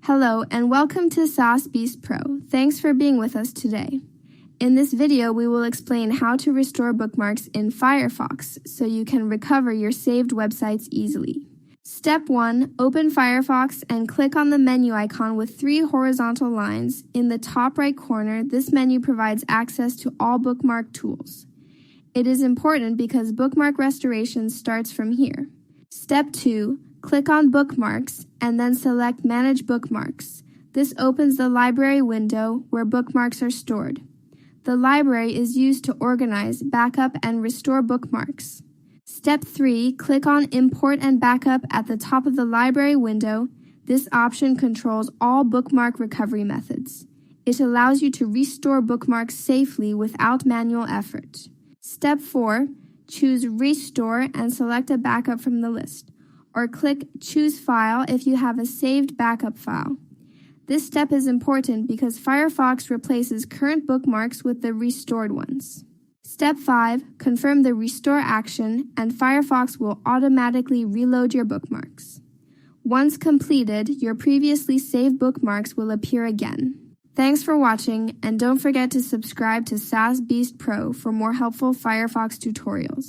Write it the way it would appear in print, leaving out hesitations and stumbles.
Hello and welcome to Saas Beast Pro. Thanks for being with us today. In this video, we will explain how to restore bookmarks in Firefox so you can recover your saved websites easily. Step 1. Open Firefox and click on the menu icon with 3 horizontal lines. In the top right corner, this menu provides access to all bookmark tools. It is important because bookmark restoration starts from here. Step 2. Click on Bookmarks and then select Manage Bookmarks. This opens the library window where bookmarks are stored. The library is used to organize, backup, and restore bookmarks. Step 3. Click on Import and Backup at the top of the library window. This option controls all bookmark recovery methods. It allows you to restore bookmarks safely without manual effort. Step 4. Choose Restore and select a backup from the list, or click Choose File if you have a saved backup file. This step is important because Firefox replaces current bookmarks with the restored ones. Step 5. Confirm the restore action and Firefox will automatically reload your bookmarks. Once completed, your previously saved bookmarks will appear again. Thanks for watching, and don't forget to subscribe to Saas Beast Pro for more helpful Firefox tutorials.